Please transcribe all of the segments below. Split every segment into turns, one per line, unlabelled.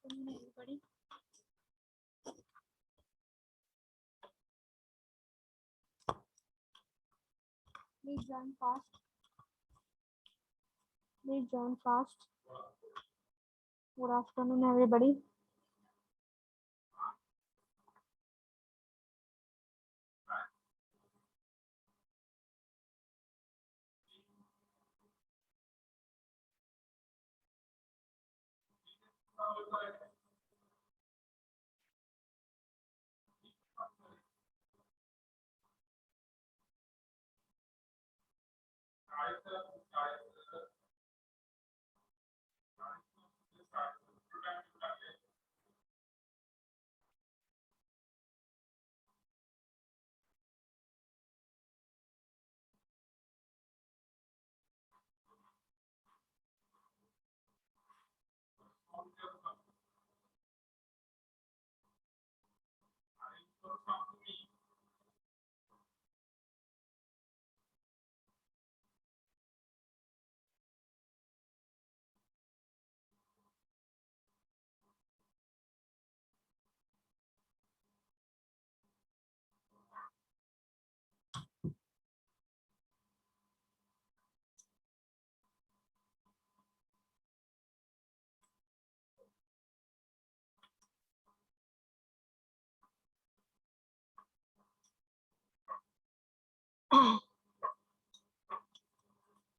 afternoon, everybody. Please join fast. Please join fast. Good afternoon, everybody.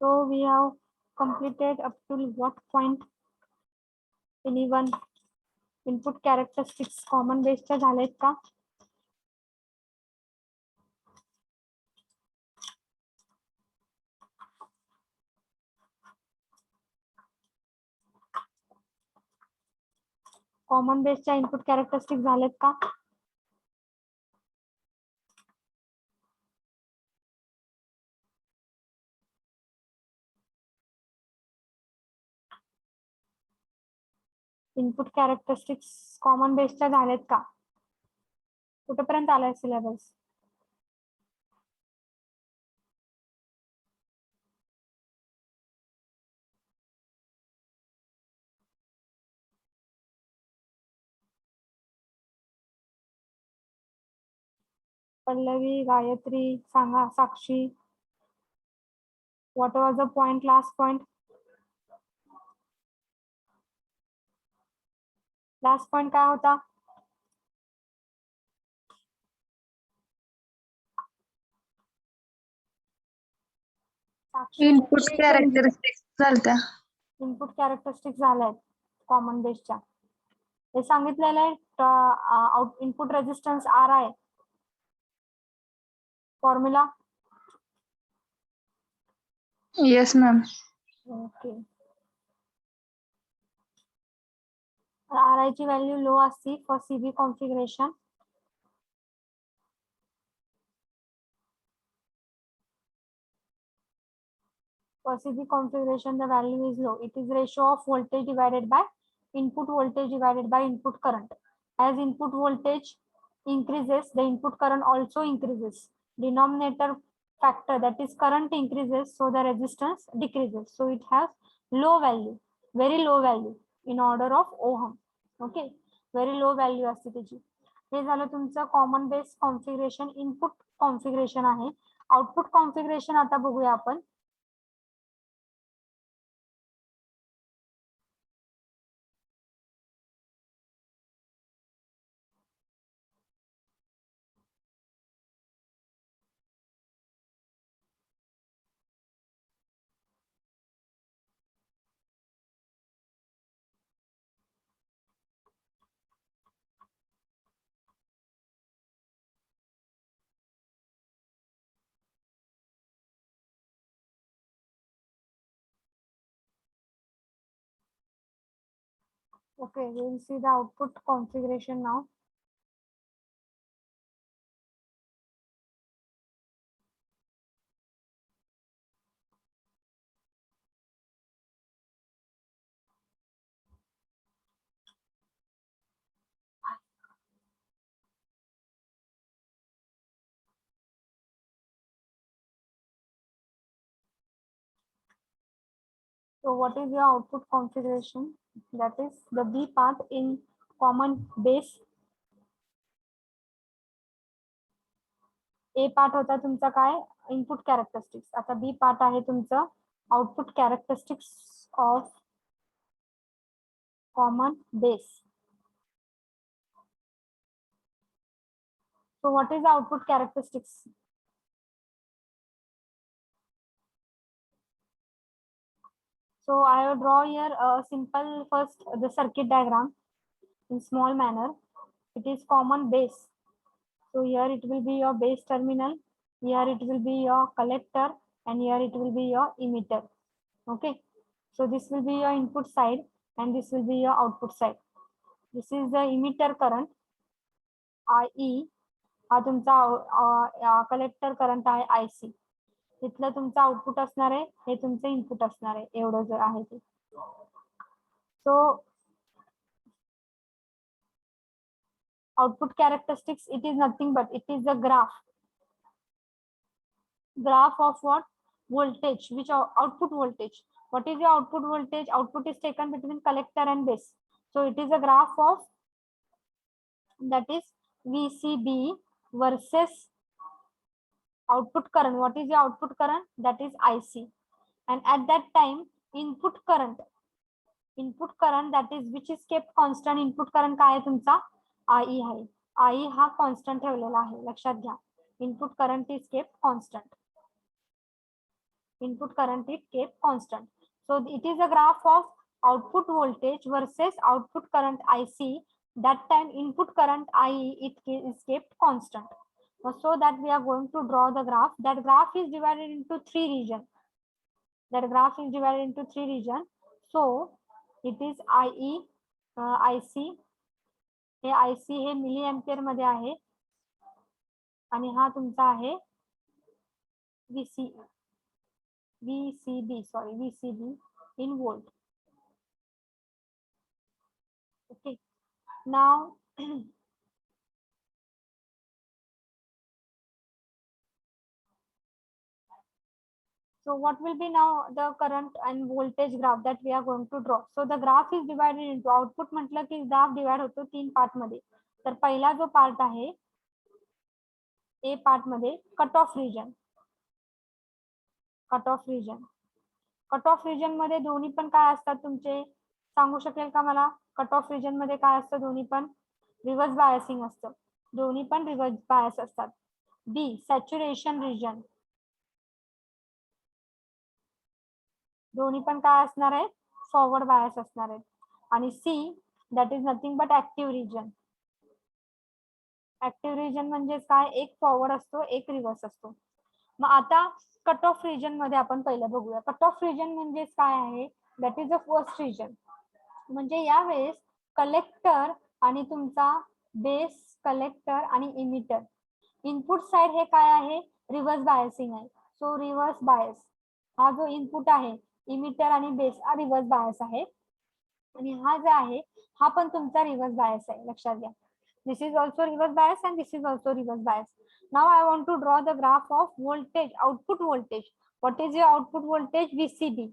So we have completed up to what point? Anyone? Input characteristics common base च्या झालेत का? Common बेसच्या input characteristic झालेत का? Input characteristics common बेसच्या झालेत का? कुठेपर्यंत आलाय सिलेबस? पल्लवी, गायत्री, सांगा. Sakshi, what was the point, last point? Last point काय होता?
इनपुट कॅरेक्टरिस्टिक्स चालत्या.
इनपुट कॅरेक्टरिस्टिक झाल्यात कॉमन बेसच्या. हे सांगितलेलं आहे इनपुट रेजिस्टन्स आर आहे फॉर्म्युला.
Yes ma'am.
Okay. R I ची व्हॅल्यू लो असती for CB configuration. For CB configuration, the value is low. It is ratio of voltage divided by input voltage divided by input current. As input voltage increases, the input current also increases. Denominator factor, that is current, increases, so the resistance decreases. So it has low value, very low value in order of ohm. Okay, very low value असते त्याची. हे झालं तुमचं common base configuration, input configuration आहे. Output configuration आता बघूया आपण. Okay, we will see the output configuration now. So So what is your output configuration? That is the B part in common base. A part होता तुमचा काय input characteristics. आता बी part आहे तुमचं output characteristics of common base. So what is the output characteristics? So I will draw here a simple first the circuit diagram in small manner. It is common base. So here it will be your base terminal, here it will be your collector, and here it will be your emitter. Okay, so this will be your input side and this will be your output side. This is the emitter current IE. हा तुमचा collector current आहे IC. इथलं तुमचं output असणार आहे, हे तुमचं input असणार आहे, एवढं जर आहे ते. So output characteristics, it is nothing but it is the graph of what? Voltage, which output voltage. What is your output voltage? Output is taken between collector and base. So it is a graph of that is VCB versus output current. What is your output current? That is IC. And at that time input current that is which is kept constant. Input current काय आहे तुमचा? IE आहे. IE हा constant ठेवलेला आहे, लक्षात घ्या. Input current is kept constant. Input current is kept constant. So it is a graph of output voltage versus output current IC. That time input current IE it is kept constant. So that we are going to draw the graph. That graph is divided into three regions. So it is IE, IC. हे IC हे milli ampere मध्ये आहे आणि हा तुमचा आहे VCB in volt. Okay, now so what will be now the current and voltage graph that we are going to draw. So the graph is divided into output म्हटलं की graph divide होतो तीन पार्ट मध्ये. तर पहिला जो part आहे A part मध्ये cut off region. Cut off region मध्ये दोन्ही पण काय असतात तुमचे, सांगू शकेल का मला? कट ऑफ रिजन मध्ये काय असतं? दोन्ही पण रिव्हर्स बायसिंग असतं. दोन्ही पण रिव्हर्स बायस असतात. बी सॅच्युरेशन रिजन, दोन्ही पण काय असणार आहे? फॉरवर्ड बायस असणार आहे. आणि see that is nothing but active region. Active region म्हणजे काय? एक फॉरवर्ड असतो, एक रिव्हर्स असतो. मग आता कट ऑफ रिजन मध्ये आपण पहिलं बघूया. कट ऑफ रिजन म्हणजे काय आहे? That is a first reason. म्हणजे यावेळेस कलेक्टर आणि तुमचा बेस, कलेक्टर आणि इमिटर, इनपुट साइड हे काय आहे? रिव्हर्स बायसिंग आहे. सो रिव्हर्स बायस हा जो इनपुट आहे इमिटर आणि बेस हा रिव्हर्स बायस आहे. आणि हा जो आहे हा पण तुमचा रिव्हर्स बायस आहे, लक्षात घ्या. This is also reverse bias and this is also reverse bias. Now I want to draw the graph of voltage, output voltage. What is your output voltage? VCB.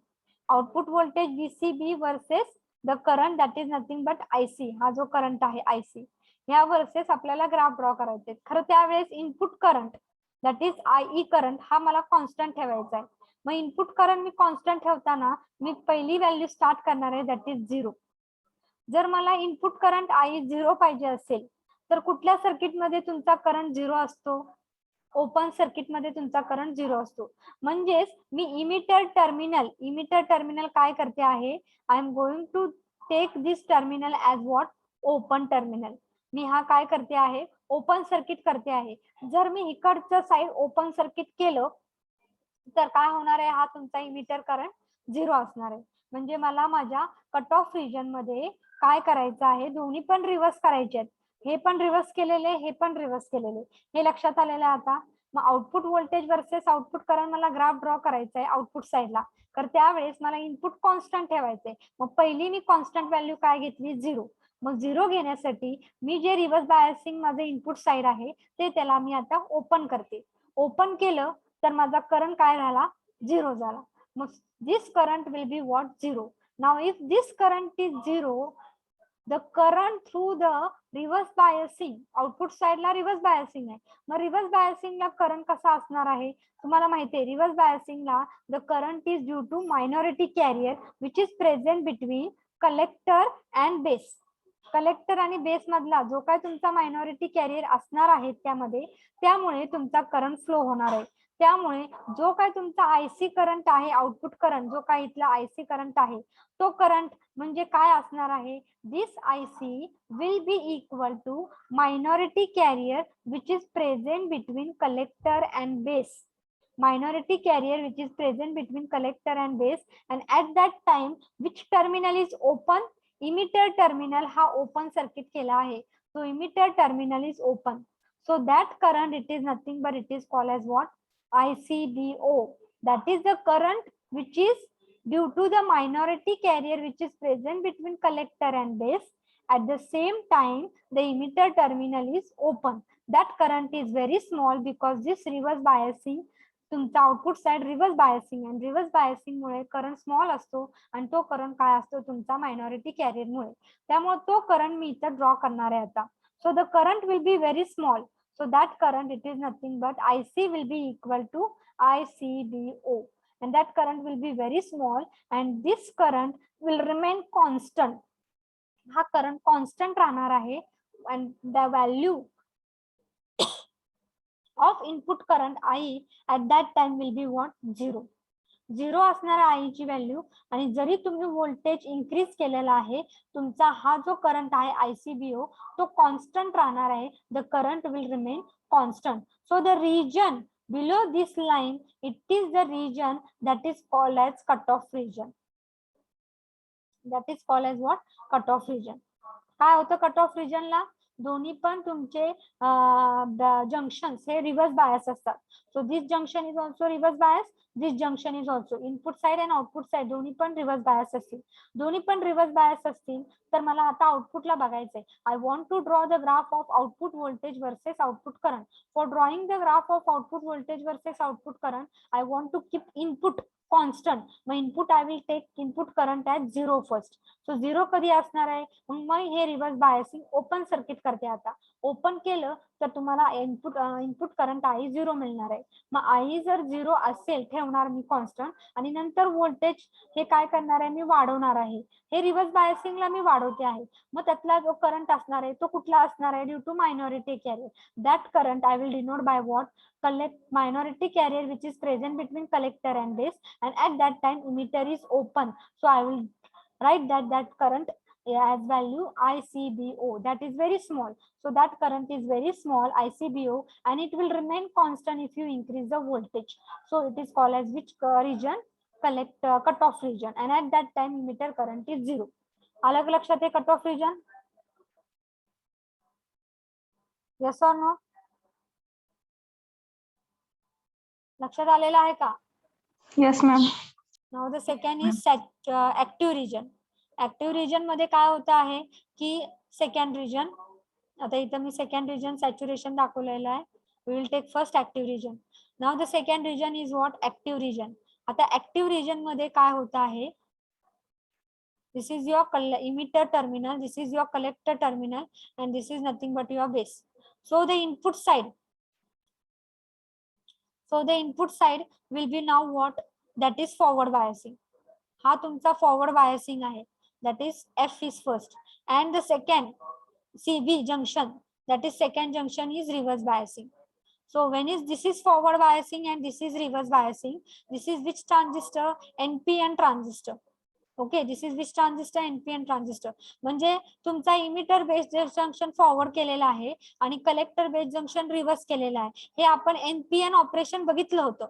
Output voltage VCB versus the current that is nothing but IC. हा जो current आहे IC, या versus आपल्याला graph draw करायचे. खरं त्यावेळेस input current that is IE current हा मला कॉन्स्टंट ठेवायचा आहे. मग इनपुट करंट मी कॉन्स्टंट ठेवताना मी पहिली व्हॅल्यू स्टार्ट करणार आहे दॅट इज 0. जर मला इनपुट करंट IE 0 पाहिजे असेल तर कुठल्या सर्किट मध्ये तुमचा करंट 0 असतो? ओपन सर्किट मध्ये तुमचा करंट 0 असतो. म्हणजेच मी इमिटर टर्मिनल काय करते आहे? I am going to take this terminal as what? Open terminal. मी हा काय करते आहे? ओपन सर्किट करते आहे. जर मी इकडचं साइड ओपन सर्किट केलं तर काय होणार आहे? हा तुमचा इमिटर करंट 0 असणार आहे. म्हणजे मला माझ्या कट ऑफ रिजन मध्ये काय करायचं आहे? दोन्ही पण रिव्हर्स करायचे आहेत. हे पण रिव्हर्स केलेले, हे पण रिव्हर्स केलेले, हे लक्षात आलेलं आहे आता. मग output voltage versus output current मला ग्राफ ड्रॉ करायचा आहे आउटपुट साइडला. तर त्यावेळेस मला इनपुट कॉन्स्टंट ठेवायचंय. मग पहिली मी कॉन्स्टंट व्हॅल्यू काय घेतली? 0. मग 0 घेण्यासाठी मी जे रिव्हर्स बायसिंग माझे इनपुट साइड आहे ते त्याला मी आता ओपन करते. ओपन केलं तर माझा करंट काय झाला? 0 झाला. This current will be what? 0. Now if this current is 0, the current through the reverse biasing, output side ला reverse biasing आहे. मग reverse biasing ला current कसा असणार आहे? तुम्हाला माहिती आहे reverse biasing ला the current is due to minority carrier which is present between collector and base. Collector आणि बेस मधला जो काय तुमचा मायनॉरिटी कॅरियर असणार आहे त्यामध्ये, त्यामुळे तुमचा करंट फ्लो होणार आहे. त्यामुळे जो काय तुमचा आयसी करंट आहे, आउटपुट करंट जो काय इथला आयसी करंट आहे, तो करंट म्हणजे काय असणार आहे? This IC will be equal to minority carrier which is present between collector and base. minority carrier which is present between collector and base, and at that time which terminal is open? Emitter terminal हा open circuit केला आहे. So emitter terminal is open. So that current, it is nothing but it is called as what? ICBO. That is the current which is due to the minority carrier which is present between collector and base. At the same time the emitter terminal is open. That current is very small because this reverse biasing, तुमचा output side reverse biasing, आणि reverse biasing मुळे current small असतो, आणि तो current काय असतो? तुमचा minority carrier मुळे. त्यामुळे तो करंट मी इथं ड्रॉ करणार आहे आता. So the current will be very small. So that current, it is nothing but IC will be equal to ICBO, and that current will be very small, and this current will remain constant. हा current constant राहणार आहे, and the value of input current I at that time will be what? 0. 0 असणार आहे I ची value. आणि जरी तुम्ही voltage increase केलेला आहे, तुमचा हा जो करंट आहे ICBO तो कॉन्स्टंट राहणार आहे. The current will remain constant. So the region below this line, it is the region that is called as cutoff region. That is called as what? Cutoff region. काय होतं cutoff रिजनला? दोन्ही पण तुमचे junctions हे reverse bias असतात. So this junction is also reverse bias, this junction is also. Input side आणि output side दोन्ही पण रिव्हर्स बायस असतील. दोन्ही पण रिव्हर्स बायस असतील तर मला आता आउटपुटला बघायचंय. I want to draw the graph of output voltage versus output current. For drawing the graph of output voltage versus output current, I want to keep input constant. मग input I will take input current at 0 first. So 0 कधी असणार आहे? मग हे reverse biasing open circuit करते. आता open केलं तर तुम्हाला इनपुट करंट आई 0 मिळणार आहे. मग आई जर 0 असेल ठेवणार मी कॉन्स्टंट, आणि नंतर व्होल्टेज हे काय करणार आहे? मी वाढवणार आहे. हे रिव्हर्स बायसिंगला मी वाढवते आहे. मग त्यातला जो करंट असणार आहे तो कुठला असणार आहे? Due to minority carrier. That current I will denote by what? minority carrier which is present between collector and base, and at that time emitter is open. So I will write that current as value ICBO. That is very small. So that current is very small, ICBO, and it will remain constant if you increase the voltage. So it is called as which region? Cutoff region. And at that time emitter current is 0. अलग लक्षात आहे cut off region? Yes or no? लक्षात आलेला आहे का?
Yes ma'am.
Now the second is active region. Active region मध्ये काय होतं आहे की सेकंड रिजन, आता इथं मी सेकंड रिजन सॅच्युरेशन दाखवलेलं आहे. We will take first active region. Now the second region is what? Active region. आता ऍक्टिव्ह रिजन मध्ये काय होतं आहे? This is your emitter terminal, this is your collector terminal, and this is nothing but your base. So the input side, will be now what? That is forward biasing. हा तुमचा forward biasing आहे. That is F is first, and the second CB junction, that is second junction, is reverse biasing. So when this is forward biasing and this is reverse biasing, this is which transistor? NPN transistor. Okay, this is which transistor? NPN transistor. म्हणजे तुमचा emitter base junction forward केलेला आहे आणि collector base junction reverse केलेला आहे. हे आपण NPN operation बघितलं होतं.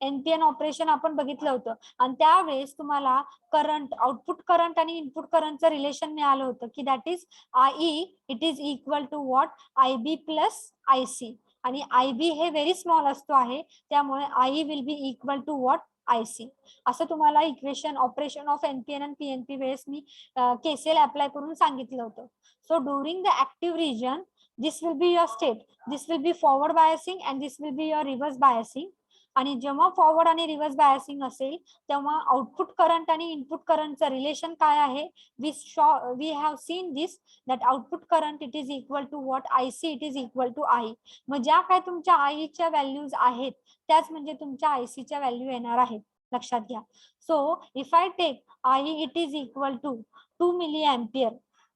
NPN ऑपरेशन आपण बघितलं होतं, आणि त्यावेळेस तुम्हाला करंट, आउटपुट करंट आणि इनपुट करंटचं रिलेशन मिळालं होतं की that is IE, it is equal to what? IB plus IC. आणि IB हे व्हेरी स्मॉल असतो आहे, त्यामुळे IE will be equal to what? IC. असं तुम्हाला इक्वेशन ऑपरेशन ऑफ NPN आणि PNP वेळेस मी KCL अप्लाय करून सांगितलं होतं. So during the active region, this will be your state, this will be forward biasing and this will be your reverse biasing. आणि जेव्हा forward आणि रिव्हर्स बायसिंग असेल तेव्हा आउटपुट करंट आणि इनपुट करंटचं रिलेशन काय आहे, we have seen this that output current it is equal to what IC it is equal to I. मग ज्या काय तुमच्या आईच्या व्हॅल्यूज आहेत त्याच म्हणजे तुमच्या ICच्या व्हॅल्यू येणार आहेत, लक्षात घ्या. So if I take I it is equal to 2 milliampere,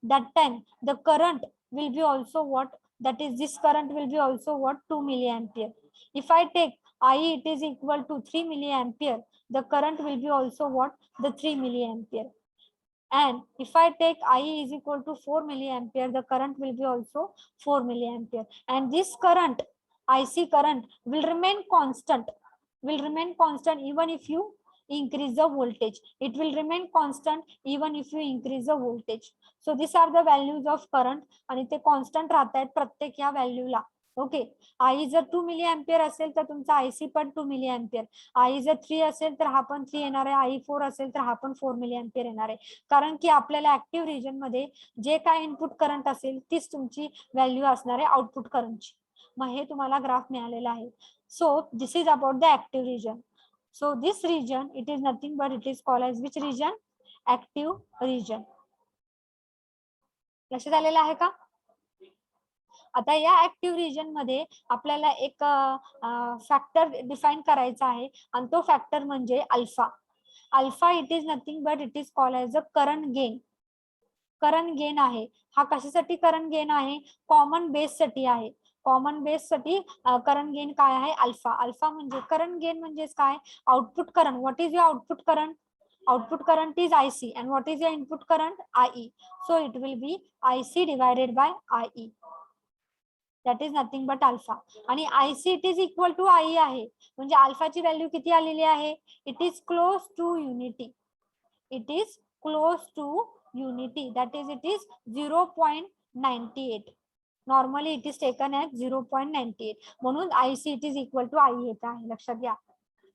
that time the current will be also what, that is this current will be also what, 2 milliampere. If I take I it is equal to 3 milliampere, the current will be also what, the 3 milliampere. And if I take I is equal to 4 milliampere, the current will be also 4 milliampere. And this current, IC current, will remain constant even if you increase the voltage. It will remain constant even if you increase the voltage. So these are the values of current आणि ते constant राहतात प्रत्येक या व्हॅल्यूला. Okay, I जर 2 milliampere असेल तर तुमचा IC पण 2 milliampere. I जर 3 असेल तर हा पण 3 येणार आहे. I 4 असेल तर हा पण 4 milliampere येणार आहे. कारण की आपल्याला ऍक्टिव्ह रिजन मध्ये जे काय इनपुट करंट असेल तीच तुमची व्हॅल्यू असणार आहे आउटपुट करंटची. मग हे तुम्हाला ग्राफ मिळालेला आहे. So this is about the active region. So this region, it is nothing but it is called as which region? Active region. लक्षात आलेलं आहे का? आता या ऍक्टिव्ह रिजन मध्ये आपल्याला एक फॅक्टर डिफाइन करायचा आहे आणि तो फॅक्टर म्हणजे alpha. Alpha it is nothing but it is called as a current gain. Current gain आहे. हा कशासाठी करंट गेन आहे? कॉमन बेस साठी आहे. कॉमन बेस साठी करंट गेन काय आहे? अल्फा. अल्फा म्हणजे करंट गेन म्हणजे काय? Output current. What is your output current? Output current is IC and what is your input current? IE. So it will be IC divided by IE. That is nothing but alpha. आणि IC it is equal to IE आहे. म्हणजे अल्फाची value किती आलेली आहे? It is close to unity. It is close to unity. That is it is 0.98. Normally it is taken as 0.98. म्हणून IC it is equal to IE येत आहे. लक्षात घ्या.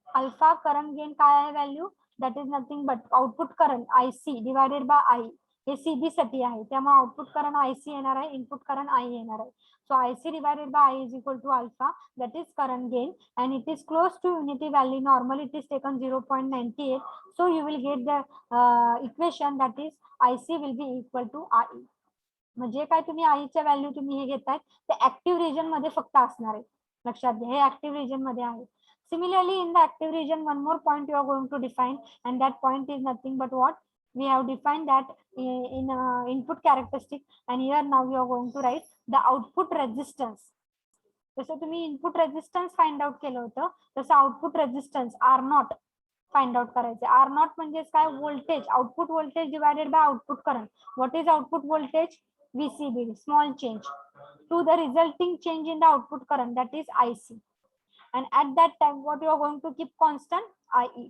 अल्फा करंट गेन काय आहे value? That is nothing but output current IC divided bye I. हे CB साठी आहे त्यामुळे आउटपुट करंट IC येणार आहे, इनपुट करंट I येणार आहे. So IC divided by I is equal to alpha, that is current gain, and it is close to unity value. Normally it is taken 0.98. So you will get the equation that is IC will be equal to IE. म्हणजे काय तुम्ही आईच्या value तुम्ही हे घेताय ते active region मध्ये फक्त असणार आहे. लक्षात घ्या, हे ऍक्टिव्ह रिजन मध्ये आहे. Similarly, in the active region, one more point you are going to define, and that point is nothing but what? We have defined that in input characteristic, and here now we are going to write the output resistance. जसं तुम्ही input resistance find out केलं होतं तसं output resistance R0 find out करायचे. R0 म्हणजे काय? Voltage, output voltage divided by output current. What is output voltage? VCB, small change to the resulting change in the output current, that is IC. And at that time what you are going to keep constant? IE.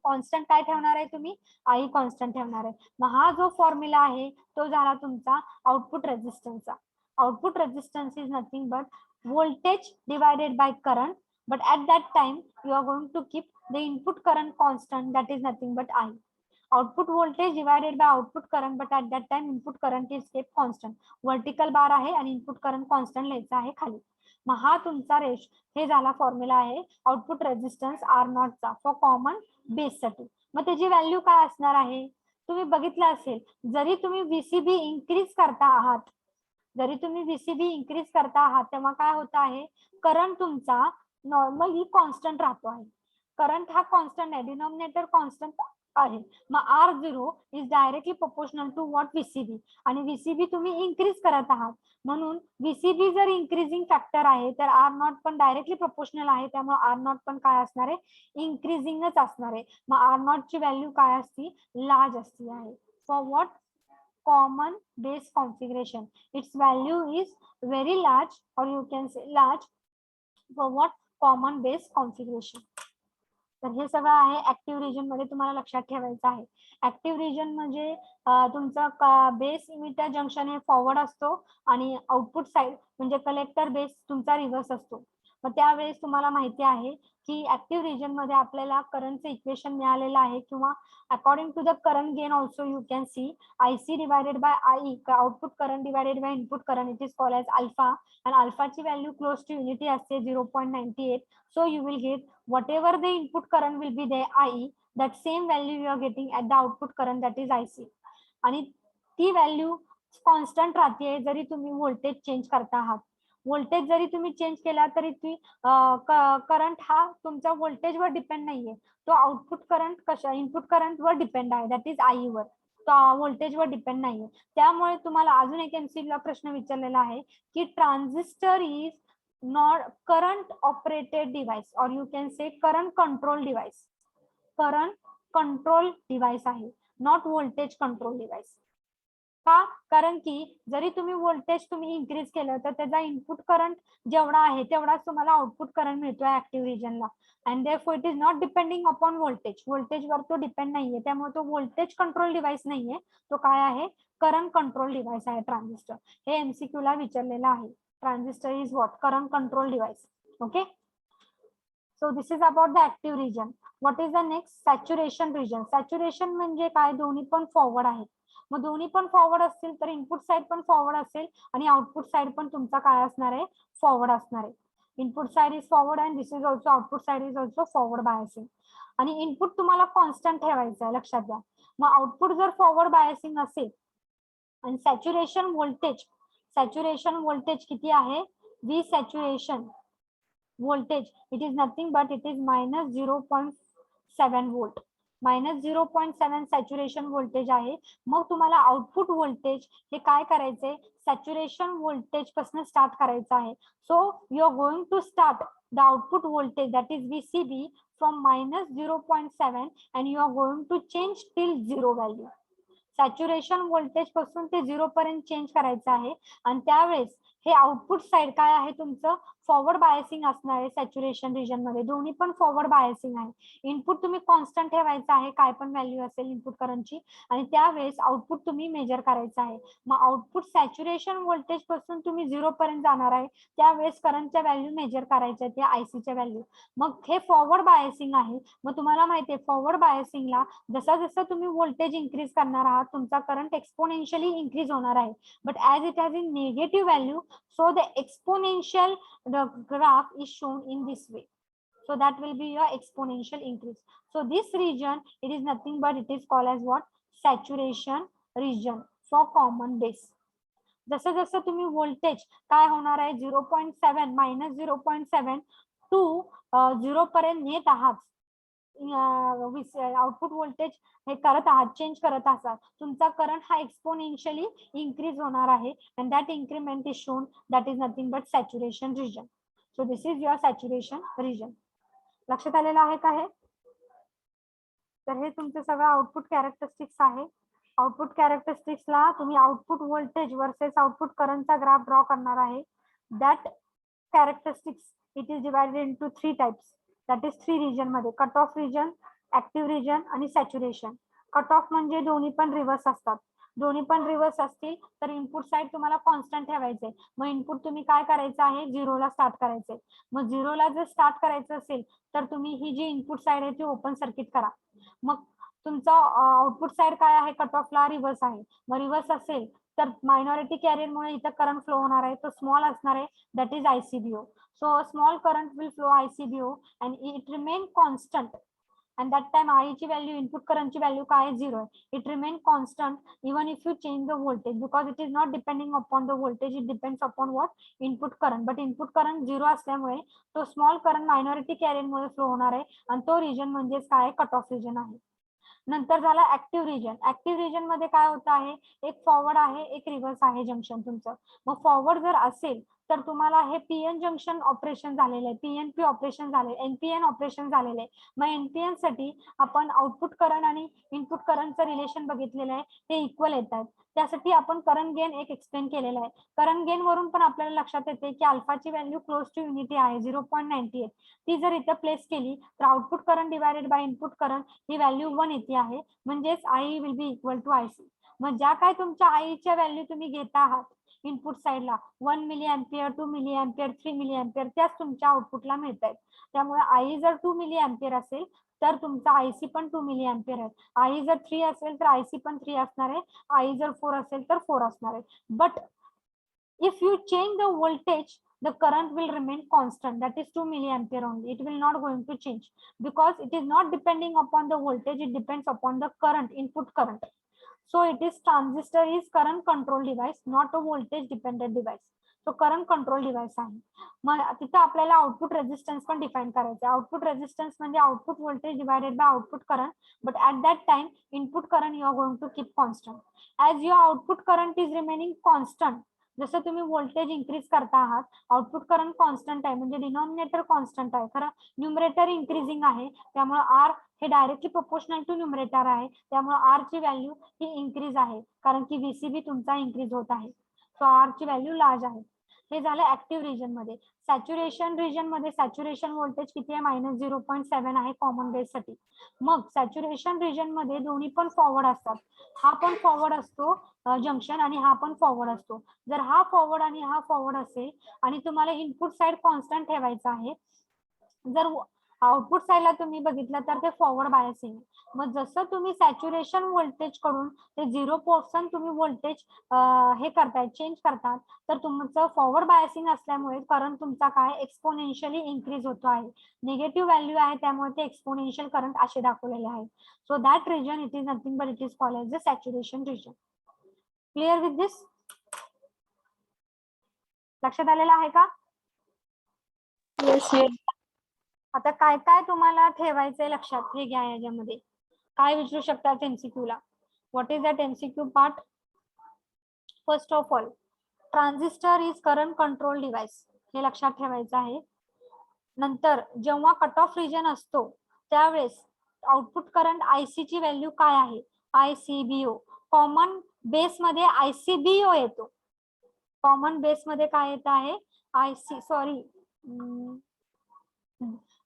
Constant काय ठेवणार आहे तुम्ही? IE constant ठेवणार आहे. मग हा जो formula आहे तो झाला तुमचा आउटपुट रेजिस्टन्सचा. Output resistance is nothing but voltage divided by current, but at that time you are going to keep the input current constant, that is nothing but I. Output voltage divided by output current, but at that time input current is kept constant. Vertical बार आहे आणि input current constant लिहायचा आहे खाली. मग हा तुमचा हे झाला फॉर्म्युला आहे आउटपुट रेजिस्टन्स R0 चा फॉर कॉमन बेस साठी. मग त्याची व्हॅल्यू काय असणार आहे? तुम्ही बघितलं असेल, जरी तुम्ही VCB इन्क्रीज करता आहात, तेव्हा काय होत आहे? करंट तुमचा नॉर्मली कॉन्स्टंट राहतो आहे. करंट हा कॉन्स्टंट आहे, डिनॉमिनेटर कॉन्स्टंट आहे. मग R0 is directly proportional to what? VCB. आणि VCB तुम्ही इन्क्रीज करत आहात म्हणून VCB जर इन्क्रीजिंग फॅक्टर आहे तर R0 पण डायरेक्टली प्रोपोर्शनल आहे, त्यामुळे R0 पण काय असणार आहे? इन्क्रीजिंगच असणार आहे. मग R0 ची व्हॅल्यू काय असती? लार्ज असती आहे. For what? Common base configuration. Its value is very large or you can say large for what? Common base configuration. तर हे सगळं आहे ऍक्टिव्ह रिजन मध्ये तुम्हाला लक्षात ठेवायचं आहे. ऍक्टिव्ह रिजन म्हणजे तुमचा बेस इमिटर जंक्शन हे फॉरवर्ड असतो आणि आउटपुट साइड म्हणजे कलेक्टर बेस तुमचा रिव्हर्स असतो. मग त्यावेळेस तुम्हाला माहिती आहे की ऍक्टिव्ह रिजन मध्ये आपल्याला करंटचं इक्वेशन मिळालेलं आहे, किंवा according to the current gain also you can see IC divided by IE, output current divided by input current, it is called as alpha, आणि अल्फाची व्हॅल्यू क्लोज टू युनिटी असते 0.98. So you will get whatever the input current will be there IE, that same value you are getting at the output current, that is IC. आणि ती value constant राहते जरी तुम्ही voltage change करता आहात. Voltage जरी तुम्ही चेंज केला तरी करंट हा तुमच्या व्होल्टेजवर डिपेंड नाहीये, तो आउटपुट करंट कशा इनपुट करंट वर डिपेंड आहे, दॅट इज आई वर, व्होल्टेजवर डिपेंड नाहीये. त्यामुळे तुम्हाला अजून एक MCQ ला प्रश्न विचारलेला आहे की transistor is not current operated device, or you can say current control device. Current control device आहे, नॉट व्होल्टेज कंट्रोल डिव्हाइस. का? कारण की जरी तुम्ही व्होल्टेज तुम्ही इन्क्रीज केलं तर त्याचा इनपुट करंट जेवढा आहे तेवढाच तुम्हाला आउटपुट करंट मिळतोय ऍक्टिव्ह रिजनला, and therefore it is not depending upon voltage. व्होल्टेजवर तो डिपेंड नाहीये, त्यामुळे तो व्होल्टेज कंट्रोल डिव्हाइस नाहीये, तो काय आहे? करंट कंट्रोल डिव्हाइस आहे ट्रान्झिस्टर. हे MCQ ला विचारलेलं आहे. Transistor is what? Current control device. Okay, so this is about the active region. What is the next? Saturation region. Saturation म्हणजे काय? दोन्ही पण फॉरवर्ड आहेत. मग दोन्ही पण फॉरवर्ड असतील तर इनपुट साइड पण फॉरवर्ड असेल आणि आउटपुट साइड पण तुमचा काय असणार आहे? फॉरवर्ड असणार आहे. Input side is forward and this is also output side is also forward biasing. आणि इनपुट तुम्हाला कॉन्स्टंट ठेवायचं आहे, लक्षात द्या. मग आउटपुट जर फॉरवर्ड बायसिंग असेल आणि सॅच्युरेशन व्होल्टेज किती आहे? V saturation voltage, it is nothing but it is minus 0.7 volt. -0.7 saturation voltage आहे. मग तुम्हाला आउटपुट व्होल्टेज हे काय करायचंय? सॅच्युरेशन व्होल्टेज पासून स्टार्ट करायचं आहे. So you are going to start the output voltage that is VCB from -0.7 and you are going to change till 0 value. Saturation voltage पासून ते 0 पर्यंत चेंज करायचं आहे, आणि त्यावेळेस हे आउटपुट साइड काय आहे तुमचं? फॉरवर्ड बायसिंग असणार आहे. सॅच्युरेशन रिजन मध्ये दोन्ही पण फॉरवर्ड बायसिंग आहे. इनपुट तुम्ही कॉन्स्टंट ठेवायचं आहे, काय पण व्हॅल्यू असेल इनपुट करंटची, आणि त्यावेळेस आउटपुट तुम्ही मेजर करायचं आहे. मग आउटपुट सॅच्युरेशन व्होल्टेज पासून तुम्ही 0 पर्यंत जाणार आहे, त्यावेळेस करंटच्या व्हॅल्यू मेजर करायच्या त्या ICच्या व्हॅल्यू. मग हे फॉरवर्ड बायसिंग आहे. मग तुम्हाला माहिती आहे फॉरवर्ड बायसिंगला जसं तुम्ही व्होल्टेज इन्क्रीज करणार आहात तुमचा करंट एक्सपोनेन्शियली इन्क्रीज होणार आहे. But as it has in negative value, so the exponential graph is shown in this way. So that will be your exponential increase. So this region, it is nothing but it is called as what? Saturation region for common base. जसं तुम्ही voltage काय होणार आहे? 0.7 -0.7 to 0 पर्यंत नेत आहात, output voltage हे करत आहात, चेंज करत आहात, तुमचा करंट हा एक्सपोनेन्शियली इन्क्रीज होणार आहे, and that increment is shown, that is nothing but saturation region. So this is your saturation region. लक्षात आलेलं आहे का हे? तर हे तुमचं सगळं आउटपुट कॅरेक्टरिस्टिक्स आहे. आउटपुट कॅरेक्टरिस्टिक्सला तुम्ही आउटपुट व्होल्टेज वर्सेस आउटपुट करंटचा ग्राफ ड्रॉ करणार आहे. That characteristics it is divided into 3 types. That is 3 region मध्ये: cut off region, active region आणि सॅच्युरेशन. कट ऑफ म्हणजे दोन्ही पण रिव्हर्स असतात. दोन्ही पण रिव्हर्स असतील तर इनपुट साइड तुम्हाला कॉन्स्टंट ठेवायचे. मग इनपुट तुम्ही काय करायचं आहे? 0 ला स्टार्ट करायचे. मग 0 ला जर स्टार्ट करायचं असेल तर तुम्ही ही जी इनपुट साइड आहे ती ओपन सर्किट करा. मग तुमचा आउटपुट साइड काय आहे? कट ऑफला रिव्हर्स आहे. मग रिव्हर्स असेल तर मायनॉरिटी कॅरियरमुळे इथं करंट फ्लो होणार आहे, तो स्मॉल असणार आहे, that is ICBO. So a small current will flow ICBO and it remain constant, and that time I ची value, input current ची value काय आहे? 0 आहे. It remain constant even if you change the voltage, because it is not depending upon the voltage, it depends upon what? Input current. But input current 0 असल्यामुळे तो small current minority carrier मुळे flow होणार आहे, आणि तो region म्हणजे काय? Cut off region आहे. नंतर झाला ऍक्टिव्ह रिजन. ऍक्टिव्ह रिजन मध्ये काय होत आहे? एक फॉरवर्ड आहे, एक रिव्हर्स आहे जंक्शन तुमचं. मग फॉरवर्ड जर असेल तर तुम्हाला हे PN जंक्शन ऑपरेशन झालेलं आहे, PNP ऑपरेशन झाले, NPN ऑपरेशन झालेलं आहे. मग NPN साठी आपण आउटपुट करंट आणि इनपुट करंटचं रिलेशन बघितलेलं आहे, ते इक्वल येत आहेत. त्यासाठी आपण करंट गेन एक एक्सप्लेन केलेला आहे. करंट गेन वरून पण आपल्याला लक्षात येते की अल्फाची व्हॅल्यू क्लोज टू युनिटी आहे 0.98. ती जर इथं प्लेस केली तर output current divided by input current ही व्हॅल्यू 1 येते आहे, म्हणजेच I will be equal to IC. मग ज्या काय तुमच्या आईच्या व्हॅल्यू तुम्ही घेता आहात इनपुट साईडला 1 milli ampere, 2 milli ampere, 3 milli ampere त्याच तुमच्या आउटपुटला मिळत आहेत. त्यामुळे आई जर 2 मिली अँपियर असेल तर तुमचा आयसी पण 2 मिली अँपियर आहे. आई जर 3 असेल तर आयसी पण 3 असणार आहे. आई जर 4 असेल तर 4 असणार आहे. But if you change the voltage, the current will remain constant, that is 2 milliampere only. It will not going to change because it is not depending upon the voltage, it depends upon the current, input current. So it is transistor is current control device, not a voltage dependent device. So current control device आहे. मग तिथे आपल्याला output resistance पण define करायचं आहे. Output resistance म्हणजे output voltage divided by output current, but at that time input current you are going to keep constant. As your output current is remaining constant, जसं तुम्ही व्होल्टेज इन्क्रीज करता आहात, output current constant आहे म्हणजे denominator constant आहे, खरं numerator increasing आहे, त्यामुळे आर हे डायरेक्टली प्रोपोर्शनल टू न्यूमरेटर आहे, त्यामुळे आर ची व्हॅल्यू ही इन्क्रीज आहे कारण की व्हीसीबी तुमचा इन्क्रीज होत आहे. सो आर ची व्हॅल्यू लार्ज आहे. हे झालं ऍक्टिव्ह रिजन मध्ये. सॅच्युरेशन रिजन मध्ये सॅच्युरेशन व्होल्टेज किती आहे? -0.7 आहे कॉमन बेस साठी. मग सॅच्युरेशन रिजन मध्ये दोन्ही पण फॉरवर्ड असतात. हा पण फॉरवर्ड असतो जंक्शन आणि हा पण फॉरवर्ड असतो. जर हा फॉरवर्ड आणि हा फॉरवर्ड असेल आणि तुम्हाला इनपुट साइड कॉन्स्टंट ठेवायचं आहे, जर आउटपुट साइडला तुम्ही बघितलं तर ते फॉरवर्ड बायसिंग. मग जसं तुम्ही सॅच्युरेशन व्होल्टेज कडून ते 0% तुम्ही व्होल्टेज हे करताय, चेंज करतात, तर तुमचं फॉरवर्ड बायसिंग असल्यामुळे करंट तुमचा काय एक्सपोनेन्शियली इन्क्रीज होतो आहे. निगेटिव्ह व्हॅल्यू आहे त्यामुळे ते एक्सपोनेन्शियल करंट असे दाखवलेले आहे. So that region it is nothing but it is called as the saturation region. Clear with this? लक्षात आलेलं आहे का? आता काय काय तुम्हाला ठेवायचंय लक्षात हे घ्या. याच्यामध्ये काय विचारू शकतात एमसीक्यू ला? What is that MCQ part? First of all, transistor is current control device, हे लक्षात ठेवायचं आहे. नंतर जेव्हा कट ऑफ रिजन असतो त्यावेळेस आउटपुट करंट आयसी ची व्हॅल्यू काय आहे? आयसीबीओ. कॉमन बेस मध्ये आयसीबीओ येतो. कॉमन बेस मध्ये काय येत आहे?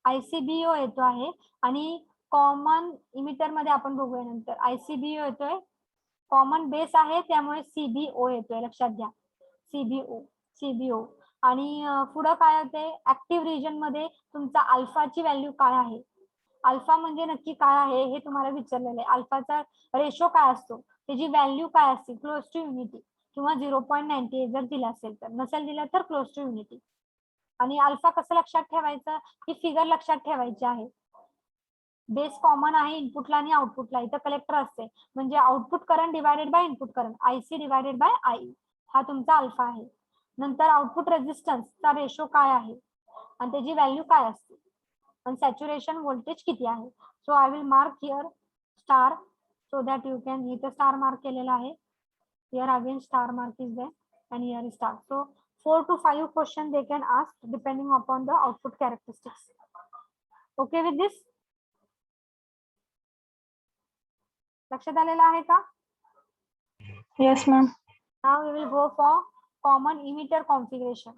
आयसीबीओ येतो आहे. आणि कॉमन इमिटर मध्ये आपण बघूया नंतर. आयसीबीओ येतोय, कॉमन बेस आहे त्यामुळे सीबीओ येतोय, लक्षात घ्या. सीबीओ. आणि पुढे काय होते? ऍक्टिव्ह रिजन मध्ये तुमचा अल्फाची व्हॅल्यू काय आहे? अल्फा म्हणजे नक्की काय आहे हे तुम्हाला विचारलेलं आहे. अल्फाचा रेशो काय असतो, त्याची व्हॅल्यू काय असते? क्लोज टू युनिटी किंवा 0.98 जर दिला असेल तर, नसेल दिला तर क्लोज टू युनिटी. आणि अल्फा कसं लक्षात ठेवायचं? ही फिगर लक्षात ठेवायची आहे. बेस कॉमन आहे इनपुटला आणि आउटपुटला, इथं कलेक्टर असते म्हणजे output current divided by input current, IC divided by I, हा तुमचा अल्फा आहे. नंतर आउटपुट रेजिस्टन्सचा रेशो काय आहे आणि त्याची व्हॅल्यू काय असते, आणि सॅच्युरेशन व्होल्टेज किती आहे. So I will mark here star so that you can, इथं स्टार मार्क केलेला आहे. Here again star mark is there and here is star. So 4 to 5 question they can ask depending upon the output characteristics. Okay with this? लक्षात आलेलं आहे का?
Yes, ma'am.
Now we will go for common emitter configuration.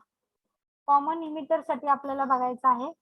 Common emitter साठी आपल्याला बघायचं आहे.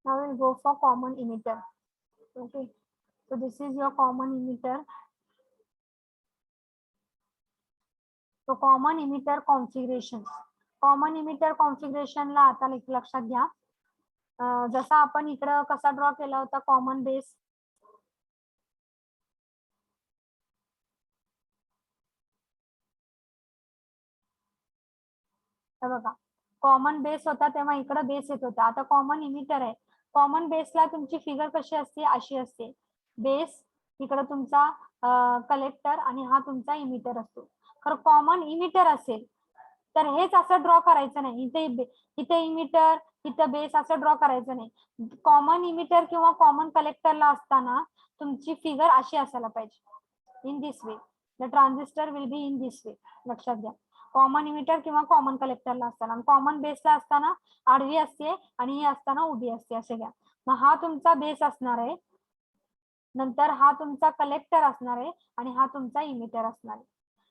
Now we will go for common emitter. Okay, so this is your common emitter. So common emitter configuration. Common emitter configuration ला आता लक्षात घ्या. जसा आपण इकडं कसा ड्रॉ केला होता कॉमन बेस, बघा कॉमन बेस होता तेव्हा इकडे बेस येत होता. आता कॉमन इमिटर आहे. कॉमन बेसला तुमची फिगर कशी असते? अशी असते. बेस इकडे तुमचा कलेक्टर आणि हा तुमचा इमिटर असतो. खरं कॉमन इमिटर असेल तर हेच असं ड्रॉ करायचं नाही. इथे इमिटर, इथं बेस असं ड्रॉ करायचं नाही. कॉमन इमिटर किंवा कॉमन कलेक्टरला असताना तुमची फिगर अशी असायला पाहिजे, in this way. The transistor will be in this वे. लक्षात घ्या, कॉमन इमिटर किंवा कॉमन कलेक्टरला असताना. कॉमन बेसला असताना आडवी असते आणि ही असताना उभी असते, असे घ्या. मग हा तुमचा बेस असणार आहे, नंतर हा तुमचा कलेक्टर असणार आहे आणि हा तुमचा इमिटर असणार आहे.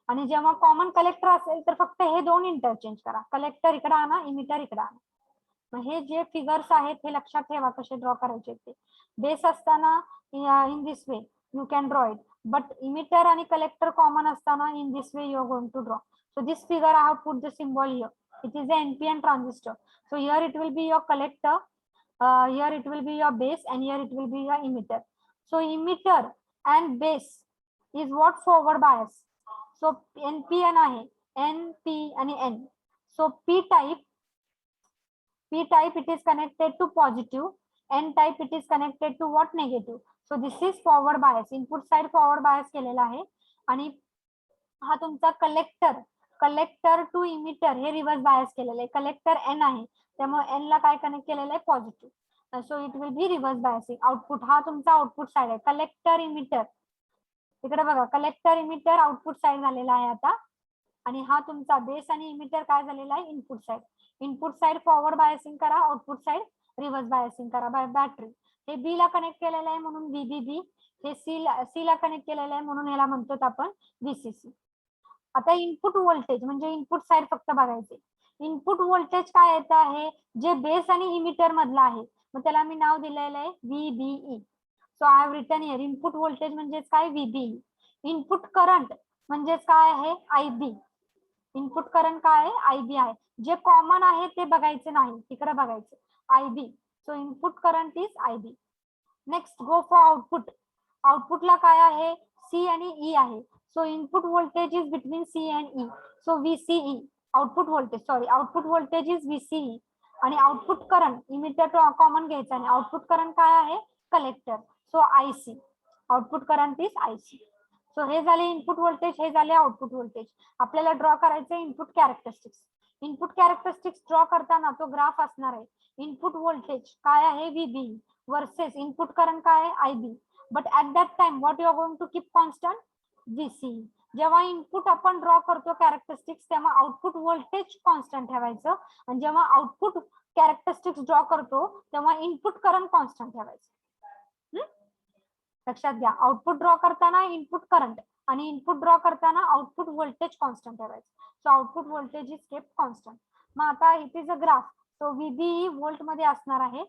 आणि जेव्हा कॉमन कलेक्टर असेल तर फक्त हे दोन इंटरचेंज करा, कलेक्टर इकडे आणा, इमिटर इकडे आणा. मग हे जे फिगर्स आहेत हे लक्षात ठेवा कसे ड्रॉ करायचे ते. बेस असताना in this way you can draw it, but emitter आणि कलेक्टर कॉमन असताना in this way you are going to draw. So this figure I have put the symbol here. It is a NPN transistor. So here it will be your collector, here it will be your base, and here it will be your emitter. So emitter and base is what forward bias. So NPN आहे, NP आणि N. So P type it is connected to positive, N type it is connected to what, negative. So this is forward bias. Input side forward bias केलेला आहे. आणि हा तुमचा collector to emitter हे reverse bias केलेलं आहे. Collector N आहे त्यामुळे एन ला काय कनेक्ट केलेलं आहे, positive. So it will be reverse biasing. Output हा तुमचा आउटपुट साइड आहे. कलेक्टर इमिटर इकडे बघा, कलेक्टर इमिटर आउटपुट साइड झालेला आहे आता. आणि हा तुमचा बेस आणि इमिटर काय झालेला आहे, input side. Input side forward biasing करा, आउटपुट साइड रिव्हर्स बायसिंग करा बाय बॅटरी. हे बी ला कनेक्ट केलेलं आहे म्हणून VBB, हे सी ला कनेक्ट केलेलं आहे म्हणून ह्याला म्हणतो आपण VCC. आता इनपुट व्होल्टेज म्हणजे इनपुट साइड फक्त बघायचे. इनपुट व्होल्टेज काय येत आहे, जे बेस आणि इमिटर मधला आहे, मग त्याला मी नाव दिलेलं आहे VBE. So I have written here input voltage म्हणजेच काय, VBE. इनपुट करंट म्हणजेच काय आहे, IB. इनपुट करंट काय आहे, IB आहे. जे कॉमन आहे ते बघायचे नाही, तिकडे बघायचे IB. So input current is IB. Next go for output. आउटपुटला काय आहे, C आणि E आहे. So input voltage is between C and E. So VCE. Output voltage is VCE. आणि आउटपुट करंट इमिटर कॉमन घ्यायचा आणि आउटपुट करंट काय आहे, collector. So IC. Output current is IC. So हे झाले इनपुट व्होल्टेज, हे झाले आउटपुट व्होल्टेज. आपल्याला ड्रॉ करायचे input characteristics. Input characteristics draw करताना तो ग्राफ असणार आहे. इनपुट व्होल्टेज काय आहे, VBE वर्सेस इनपुट करंट काय आहे, IB. But at that time what you are going to keep constant, VCE. जेव्हा इनपुट आपण ड्रॉ करतो कॅरेक्टरिस्टिक्स तेव्हा आउटपुट व्होल्टेज कॉन्स्टंट ठेवायचं, आणि जेव्हा आउटपुट कॅरेक्टरिस्टिक्स ड्रॉ करतो तेव्हा इनपुट करंट कॉन्स्टंट ठेवायचं. लक्षात घ्या, आउटपुट ड्रॉ करताना इनपुट करंट आणि इनपुट ड्रॉ करताना आउटपुट व्होल्टेज कॉन्स्टंट ठेवायचं. So output voltage is kept constant. मग आता it is a graph. So VBE volt मध्ये असणार आहे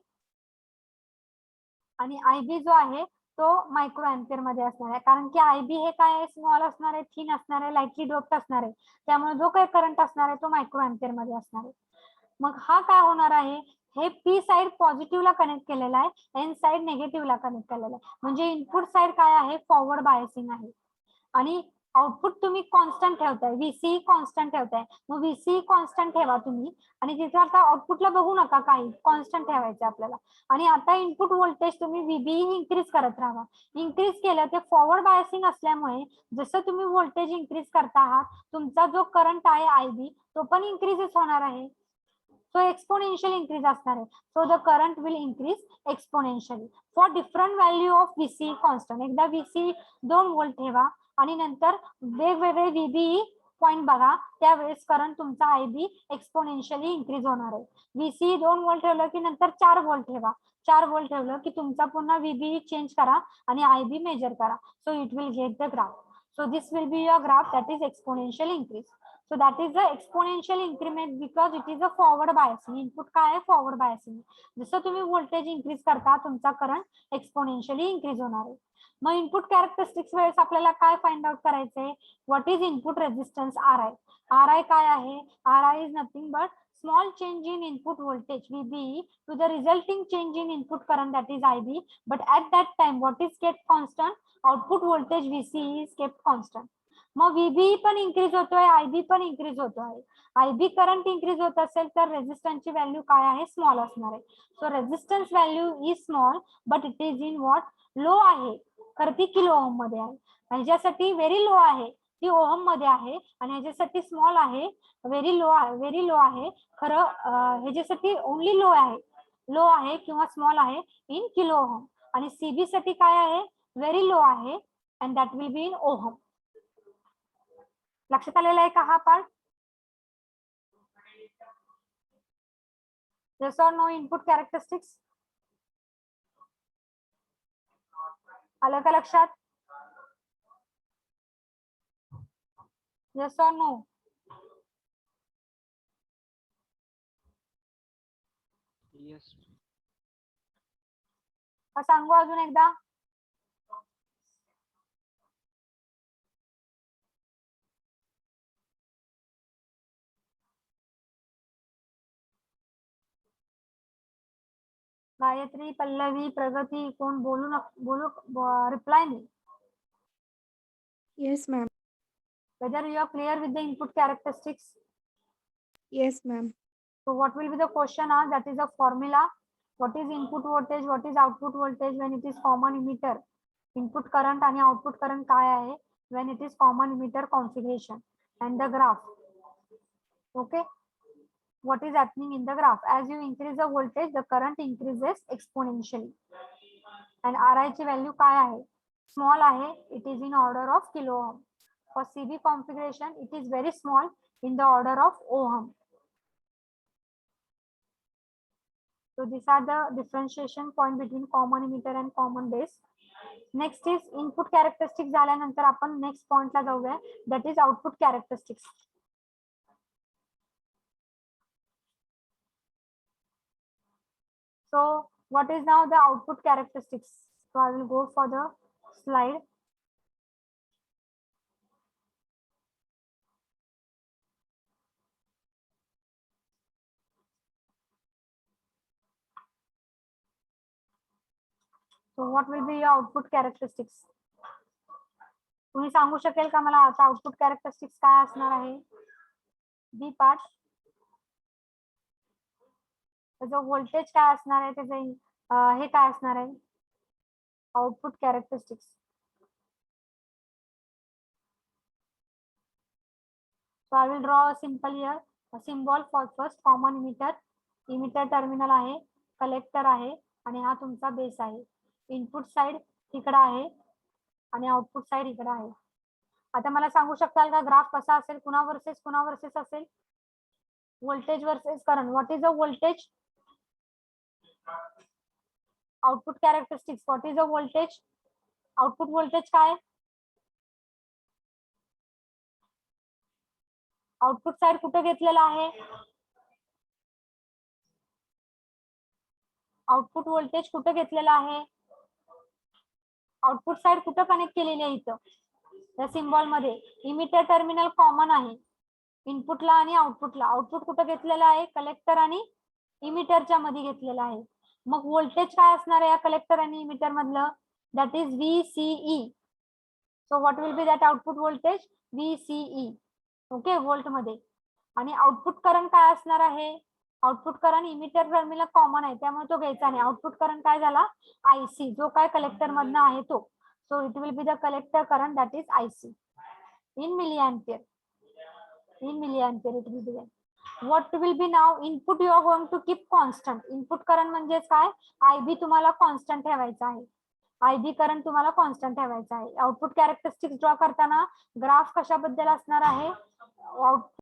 आणि IB जो आहे तो मायक्रो अँपियर मध्ये असणार आहे, कारण की IB हे काय आहे, स्मॉल असणार आहे, थिन असणार आहे, लाईटली डोप्ड असणार आहे. त्यामुळे जो काही करंट असणार आहे तो मायक्रो अँपियर मध्ये असणार आहे. मग हा काय होणार आहे, हे P साइड पॉझिटिव्हला कनेक्ट केलेला आहे, N साइड निगेटिव्हला कनेक्ट केलेला आहे. म्हणजे इनपुट साइड काय आहे, फॉरवर्ड बायसिंग आहे. आणि आउटपुट तुम्ही कॉन्स्टंट ठेवताय, VCE कॉन्स्टंट ठेवताय. मग VCE कॉन्स्टंट ठेवा तुम्ही, आणि तिथे आता आउटपुटला बघू नका, काही कॉन्स्टंट ठेवायचं आपल्याला. आणि आता इनपुट व्होल्टेज तुम्ही VBE इन्क्रीज करत राहा. इन्क्रीज केलं ते फॉरवर्ड बायसिंग असल्यामुळे जसं तुम्ही व्होल्टेज इन्क्रीज करता आहात तुमचा जो करंट आहे IB तो पण इन्क्रीजच होणार आहे. सो एक्सपोनेन्शियल इन्क्रीज असणार आहे. So the current will increase exponentially for different value of VCE constant. एकदा VCE 2 व्होल्ट ठेवा आणि नंतर वेगवेगळे VBE पॉइंट बघा, त्यावेळेस करंट तुमचा IB एक्सपोनेन्शियली इन्क्रीज होणार आहे. VCE 2 व्होल्ट ठेवलं की नंतर 4 व्होल्ट ठेवा. 4 व्होल्ट ठेवलं की तुमचा पुन्हा VBE चेंज करा आणि IB मेजर करा. So it will get the graph. So this will be your graph, that is exponential increase. So that is the exponential increment because it is a forward biasing. Input काय आहे, forward biasing. जसं तुम्ही voltage increase करता तुमचा current exponentially increase होणार आहे. मग input characteristics वेळेस आपल्याला काय फाइंड आउट करायचंय, what is input resistance RI. RI काय आहे, RI is nothing but small change in input voltage VBE to the resulting change in input current, that is IB. But at that time what is kept constant, output voltage VCE is kept constant. मग VBE पण increase होतोय, IB पण increase होतोय. IB current increase होत असेल तर रेजिस्टन्सची value काय आहे, स्मॉल असणार आहे. So resistance value is small but it is in what, low आहे, तर ती किलो ओम मध्ये आहे. ह्याच्यासाठी व्हेरी लो आहे ती ओहम मध्ये आहे आणि ह्याच्यासाठी स्मॉल आहे, व्हेरी लो आहे. खरं ह्याच्यासाठी ओनली लो आहे किंवा स्मॉल आहे इन किलो ओहम. आणि सीबी साठी काय आहे, व्हेरी लो आहे and that will be in ohm. लक्षात आलेला आहे का हा part? Yes or no input characteristics? आलं का लक्षात? Yes or no?
Yes.
सांगू अजून एकदा. गायत्री, पल्लवी, प्रगती, कोण बोलू रिप्लाय नाही.
Yes, ma'am.
Whether you are clear with the input characteristics?
Yes, ma'am.
So what will be the question? That is a formula. What is input voltage? What is output voltage when it is common emitter? Input current आणि output current काय आहे when it is common emitter configuration, and the graph. Okay. What is happening in the graph? As you increase the voltage, the current increases exponentially. And RI ची value काय आहे? Small आहे. It is in order of kilo ohm. For CB configuration, it is very small, in the order of ohm. So these are the differentiation point between common emitter and common base. Next is input characteristics झाल्यानंतर आपण next point ला जाऊया, that is output characteristics. So what is now the output characteristics? So I will go for the slide. So what will be your output characteristics? तुम्ही सांगू शकेल का मला आता आउटपुट कॅरेक्टरिस्टिक्स काय असणार आहे? बी पार्ट. त्याचं व्होल्टेज काय असणार आहे, त्याचं हे काय असणार आहे, output characteristics. So I will draw a simple here, a symbol for first common emitter. Emitter terminal आहे, कलेक्टर आहे आणि हा तुमचा बेस आहे. इनपुट साइड इकडे आहे आणि आउटपुट साइड इकडे आहे. आता मला सांगू शकाल का ग्राफ कसा असेल, कुणा वर्सेस असेल? Voltage versus current. What is the voltage? Output characteristics. What is the voltage? Output voltage काय? आउटपुट साइड कुठे घेतलेला आहे? आउटपुट व्होल्टेज कुठे घेतलेला आहे? आउटपुट साइड कुठे कनेक्ट केलेली आहे? इथं या सिम्बॉल मध्ये. इमिटर टर्मिनल कॉमन आहे इनपुटला आणि आउटपुटला. आउटपुट कुठे घेतलेला आहे? कलेक्टर आणि इमिटरच्या मध्ये घेतलेला आहे. मग व्होल्टेज काय असणार आहे या कलेक्टर आणि इमिटर मधलं? That is VCE. So what will be that output voltage? VCE. Okay, volt मध्ये. आणि आउटपुट करंट काय असणार आहे? Output current emitter terminal common आहे त्यामुळे तो घ्यायचा नाही. आउटपुट करंट काय झाला? IC, जो काय कलेक्टर मधनं आहे तो. So it will be the collector current, that is IC in milliampere. In milliampere it will be there. What will be now? Input you are going to keep constant. Input current म्हणजे काय? IB तुम्हाला constant ठेवायचा आहे. IB current तुम्हाला constant ठेवायचा आहे. Output characteristics draw करताना graph कशाबद्दल असणार आहे?